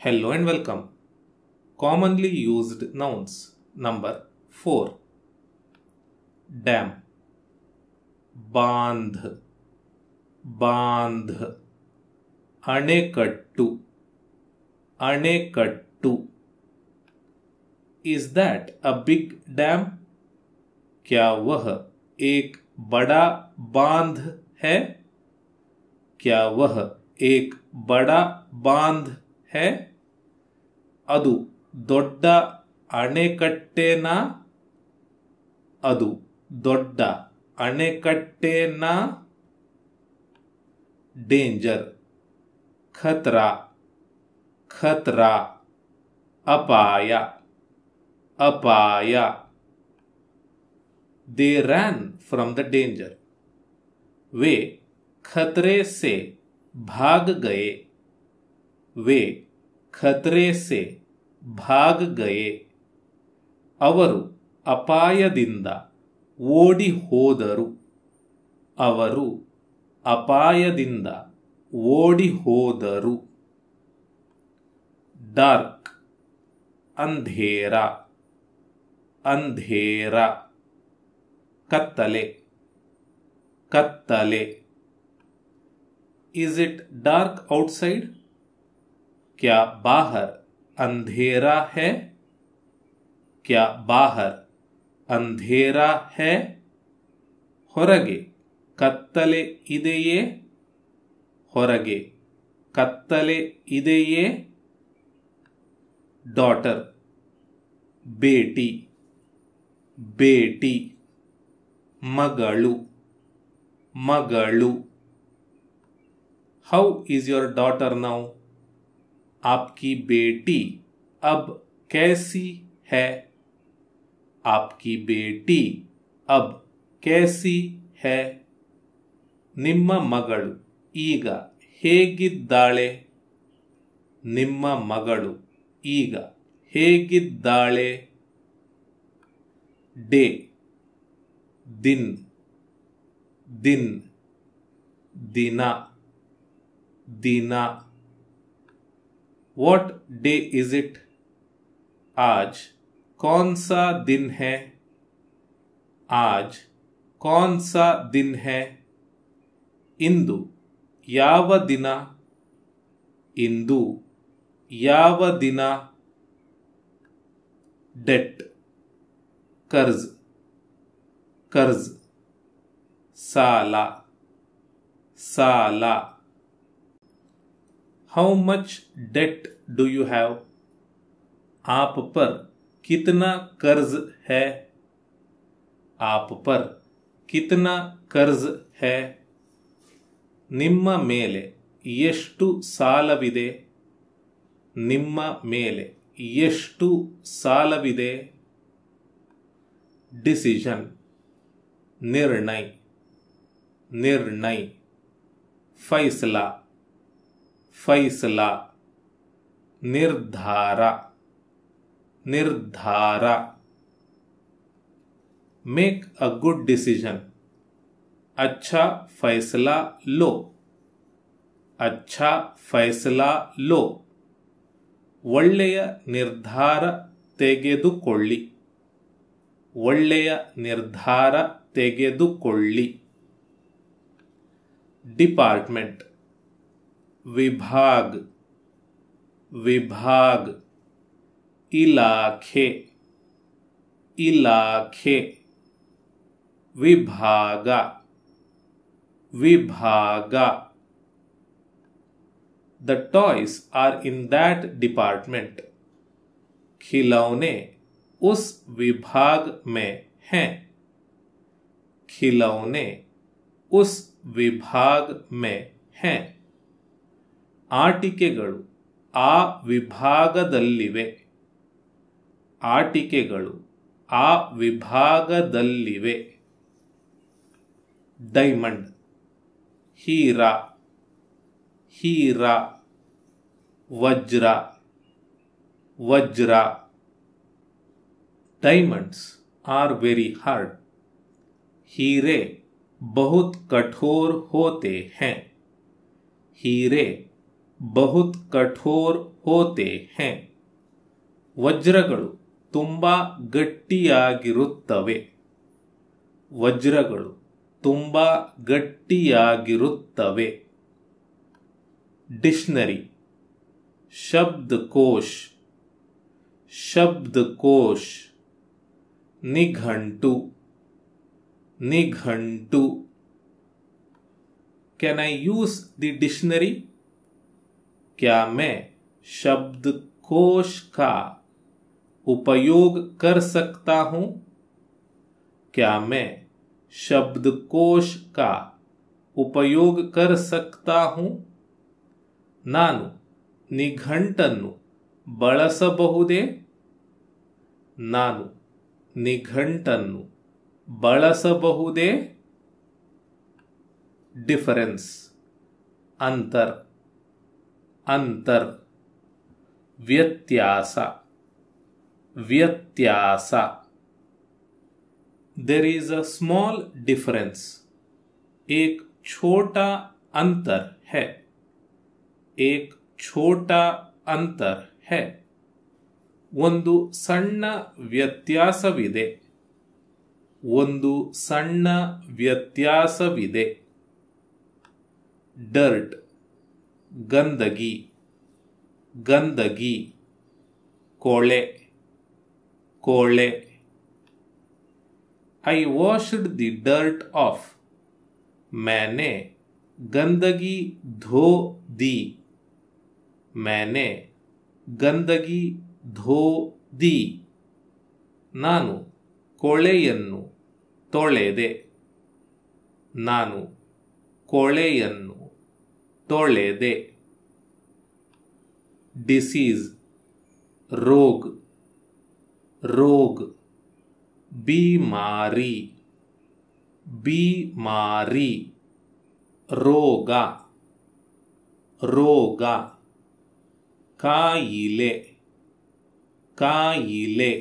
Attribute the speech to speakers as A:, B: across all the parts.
A: Hello and welcome. Commonly used nouns. Number 4. Dam. Bandh. Bandh. Anekattu. Anekattu. Is that a big dam? क्या वह एक बड़ा बांध है? क्या वह एक बड़ा बांध है? ಅದು ದೊಡ್ಡ ಅಣೆಕಟ್ಟೆನಾ? ಅದು ದೊಡ್ಡ ಅಣೆಕಟ್ಟೆನಾ? ಡೇಂಜರ್. ಖತರಾ. ಖತರಾ. ಅಪಾಯ. ಅಪಾಯ. They ran from the danger. वे खतरे से भाग गए. वे खतरे से भाग गए. ಅವರು ಅಪಾಯದಿಂದ ಓಡಿ ಹೋದರು. ಅವರು ಅಪಾಯದಿಂದ ಓಡಿ ಹೋದರು. ಡಾರ್ಕ್. ಅಂಧೇರ. ಅಂಧೇರ. ಕತ್ತಲೆ. ಕತ್ತಲೆ. Is it dark outside? क्या बाहर अंधेरा है? क्या बाहर अंधेरा है? ಹೊರಗೆ ಕತ್ತಲೆ ಇದೆಯೇ? ಹೊರಗೆ ಕತ್ತಲೆ ಇದೆಯೇ? ಡಾಟರ್. ಬೇಟಿ. ಬೇಟಿ. ಮಗಳು. ಮಗಳು. How is your daughter now? आपकी बेटी अब कैसी है? आपकी बेटी अब कैसी है? ನಿಮ್ಮ ಮಗಳು ಈಗ ಹೇಗಿದ್ದಾಳೆ? ನಿಮ್ಮ ಮಗಳು ಈಗ ಹೇಗಿದ್ದಾಳೆ? ಡೇ. दिन. दिन. ದಿನ. ದಿನ. What day is it? आज कौन सा दिन है? आज कौन सा दिन है? ಇಂದು ಯಾವ ದಿನ? ಇಂದು ಯಾವ ದಿನ? ಡೆಟ್. ಕರ್ಜ್. ಕರ್ಜ್. ಸಾಲ. ಸಾಲ. How much debt do you have? आप पर कितना कर्ज है? आप पर कितना कर्ज है? ನಿಮ್ಮ ಮೇಲೆ ಎಷ್ಟು ಸಾಲವಿದೆ? ನಿಮ್ಮ ಮೇಲೆ ಎಷ್ಟು ಸಾಲವಿದೆ? ಡಿಸಿಷನ್. ನಿರ್ಣಯ. ನಿರ್ಣಯ. ಫೈಸಲಾ. ಫೈಸಲಾ. ನಿರ್ಧಾರ. ನಿರ್ಧಾರ. Make a good decision. अच्छा फैसला लो. अच्छा फैसला लो. ಒಳ್ಳೆಯ ನಿರ್ಧಾರ ತೆಗೆದುಕೊಳ್ಳಿ. ಒಳ್ಳೆಯ ನಿರ್ಧಾರ ತೆಗೆದುಕೊಳ್ಳಿ. ಡಿಪಾರ್ಟ್ಮೆಂಟ್. ವಿಭಾಗ. ವಿಭಾಗ. ಇಲಾಖೆ. ಇಲಾಖೆ. ವಿಭಾಗ. ವಿಭಾಗ. The toys are in that department. खिलौने उस विभाग में हैं. खिलौने उस विभाग में हैं. ಆಟಿಕೆಗಳು ಆ ವಿಭಾಗದಲ್ಲಿವೆ. ಆಟಿಕೆಗಳು ಆ ವಿಭಾಗದಲ್ಲಿವೆ. ಡೈಮಂಡ್. ಹೀರಾ. ಹೀರಾ. ವಜ್ರ. ವಜ್ರ. Diamonds are very hard. हीरे बहुत कठोर होते हैं. हीरे बहुत कठोर होते हैं ವಜ್ರಗಳು ತುಂಬಾ ಗಟ್ಟಿಯಾಗಿರುತ್ತವೆ ವಜ್ರಗಳು ತುಂಬಾ ಗಟ್ಟಿಯಾಗಿರುತ್ತವೆ डिक्शनरी शब्दकोश शब्दकोश Nighantu Nighantu can I use the dictionary क्या मैं शब्दकोश का उपयोग कर सकता हूं क्या मैं शब्दकोश का उपयोग कर सकता हूं ನಾನು ನಿಘಂಟನ್ನು ಬಳಸಬಹುದೇ ನಾನು ನಿಘಂಟನ್ನು ಬಳಸಬಹುದೇ ಡಿಫರೆನ್ಸ್ ಅಂತರ್ ಅಂತರ್ ವ್ಯತ್ಯಾಸ ವ್ಯತ್ಯಾಸ there is a small difference एक छोटा अंतर है एक छोटा अंतर है ಒಂದು ಸಣ್ಣ ವ್ಯತ್ಯಾಸವಿದೆ ಒಂದು ಸಣ್ಣ ವ್ಯತ್ಯಾಸವಿದೆ ಡರ್ಟ್ ಗಂದಗಿ ಗಂದಗಿ ಕೊಳೆ ಕೊಳೆ I washed the dirt off मैंने गंदगी धो दी मैंने गंदगी धो दी ನಾನು ಕೊಳೆಯನ್ನು ತೊಳೆದೆ ನಾನು ಕೊಳೆಯನ್ನು ತೊಳೆದೆ डिसीज रोग रोग बीमारी बीमारी ರೋಗ ರೋಗ ಕಾಯಿಲೆ ಕಾಯಿಲೆ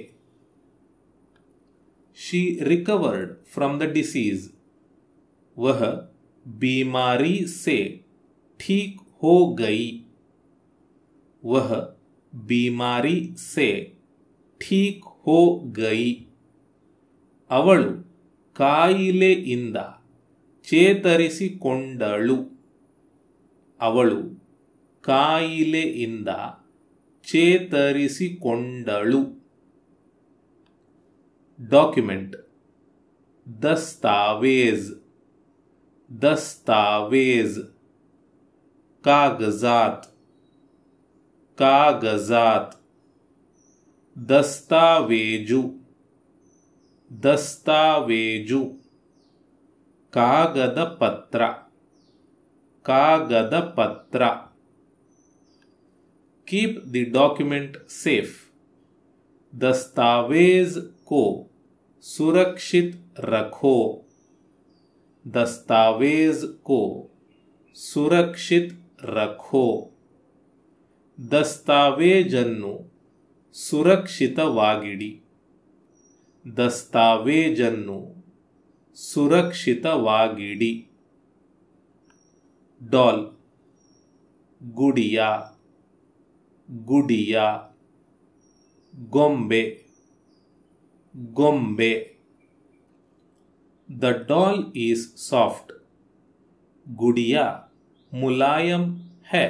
A: she recovered from the disease वह बीमारी से ठीक हो गई वह बीमारी से ठीक हो गई ಅವಳು ಕಾಯಿಲೆಯಿಂದ ಚೇತರಿಸಿಕೊಂಡಳು ಅವಳು ಕಾಯಿಲೆಯಿಂದ ಚೇತರಿಸಿಕೊಂಡಳು डॉक्यूमेंट दस्तावेज दस्तावेज कागजात कागजात दस्तावेजु दस्तावेजु कागद पत्र कागद पत्र कीप द डॉक्यूमेंट सेफ दस्तावेज को सुरक्षित रखो दस्तावेज को सुरक्षित रखो दस्तावेजನ್ನು ಸುರಕ್ಷಿತವಾಗಿಡಿ ದಸ್ತಾವೇಜನ್ನು ಸುರಕ್ಷಿತವಾಗಿಡಿ ಡಾಲ್ ಗುಡಿಯಾ ಗುಡಿಯಾ ಗೊಂಬೆ ಗೊಂಬೆ द डॉल इज सॉफ्ट गुड़िया मुलायम है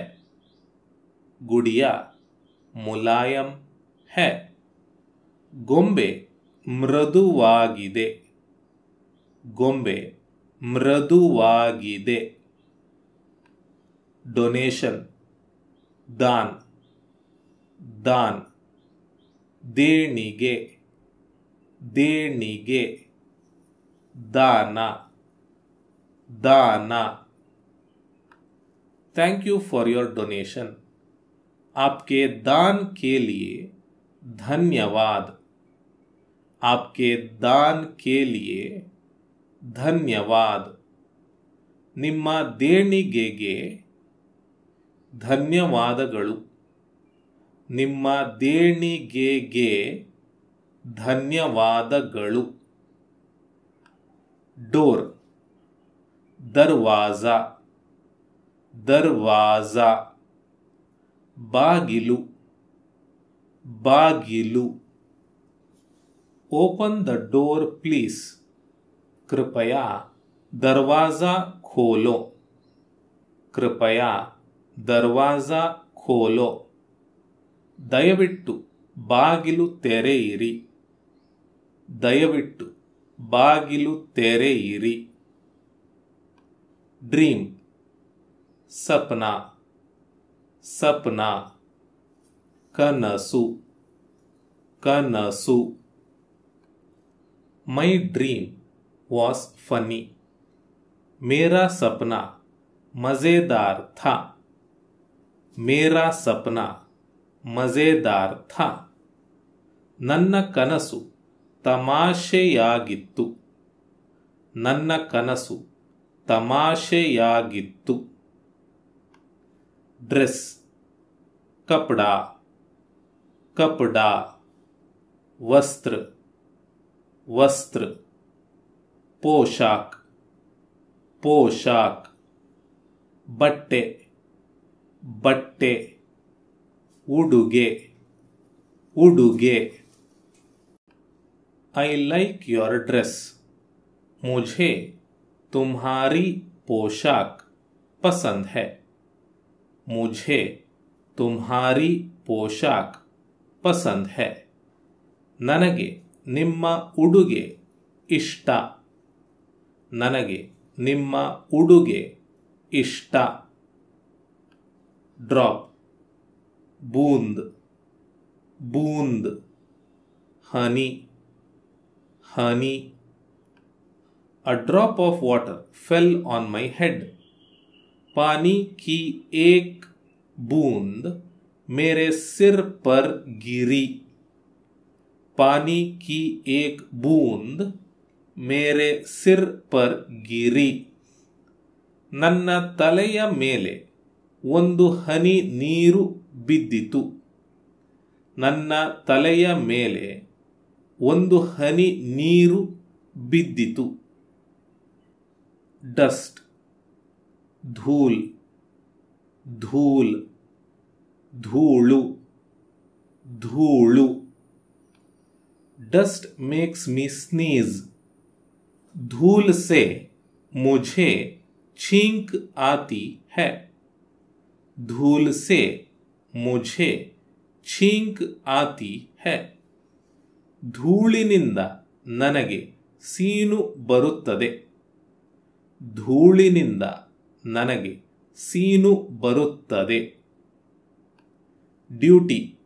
A: गुड़िया मुलायम है ಗೊಂಬೆ ಮೃದುವಾಗಿದೆ ಗೊಂಬೆ ಮೃದುವಾಗಿದೆ डोनेशन दान दान ದೇಣಿಗೆ देणिगे दाना दाना thank you for your donation आपके दान के लिए धन्यवाद आपके दान के लिए धन्यवाद ನಿಮ್ಮ ದೇಣಿಗೆಗೆ ಧನ್ಯವಾದಗಳು ನಿಮ್ಮ ದೇಣಿಗೆಗೆ ಧನ್ಯವಾದಗಳು डोर दरवाजा दरवाजा ಬಾಗಿಲು ಬಾಗಿಲು. Open the door please. कृपया दरवाजा खोलो. कृपया दरवाजा खोलो. ದಯವಿಟ್ಟು ಬಾಗಿಲು ತೆರೆಯಿರಿ. ದಯವಿಟ್ಟು ಬಾಗಿಲು ತೆರೆಯಿರಿ. ಡ್ರೀಮ್ ಸಪ್ನಾ ಸಪ್ನಾ. ಕನಸು ಕನಸು. My dream was funny. मेरा सपना मजेदार था. मेरा सपना मजेदार था. ನನ್ನ ಕನಸು ತಮಾಷೆಯಾಗಿತ್ತು. ನನ್ನ ಕನಸು ತಮಾಷೆಯಾಗಿತ್ತು. ಡ್ರೆಸ್ ಕಪಡಾ ಕಪಡಾ. वस्त्र वस्त्र. पोशाक पोशाक. बट्टे बट्टे. उडुगे उडुगे. I like your dress. मुझे तुम्हारी पोशाक पसंद है. मुझे तुम्हारी पोशाक पसंद है. ನನಗೆ ನಿಮ್ಮ ಉಡುಗೆ ಇಷ್ಟ. ನನಗೆ ನಿಮ್ಮ ಉಡುಗೆ ಇಷ್ಟ. ಡ್ರಾಪ್ ಬೂಂದ್ ಬೂಂದ್. ಹನಿ ಹನಿ. A drop of water fell on my head. पानी की एक बूंद मेरे सिर पर गिरी. पानी की एक बूंद मेरे सिर पर गिरी. ನನ್ನ ತಲೆಯ ಮೇಲೆ ಒಂದು ಹನಿ ನೀರು ಬಿದ್ದಿತು. ನನ್ನ ತಲೆಯ ಮೇಲೆ ಒಂದು ಹನಿ ನೀರು ಬಿದ್ದಿತು. ಡಸ್ಟ್ ಧೂಲ್ ಧೂಲ್. ಧೂಳು ಧೂಳು. Dust makes me sneeze. धूल से मुझे छींक आती है. धूल से मुझे छींक आती है. ಧೂಳಿನಿಂದ ನನಗೆ ಸೀನು ಬರುತ್ತದೆ. ಧೂಳಿನಿಂದ ನನಗೆ ಸೀನು ಬರುತ್ತದೆ. ಡ್ಯೂಟಿ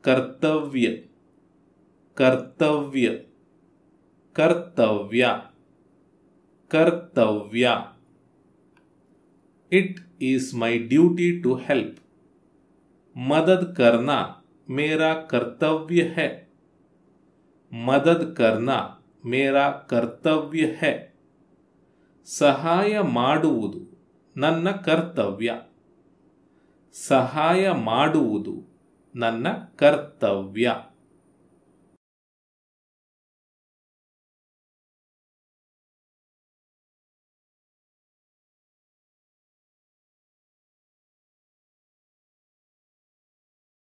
A: ಕರ್ತವ್ಯ ಕರ್ತವ್ಯ ಕರ್ತವ್ಯ ಕರ್ತವ್ಯ. It is my duty to help. मदद करना मेरा कर्तव्य है. मदद करना मेरा कर्तव्य है. ಸಹಾಯ ಮಾಡುವುದು ನನ್ನ ಕರ್ತವ್ಯ. ಸಹಾಯ ಮಾಡುವುದು ನನ್ನ ಕರ್ತವ್ಯ.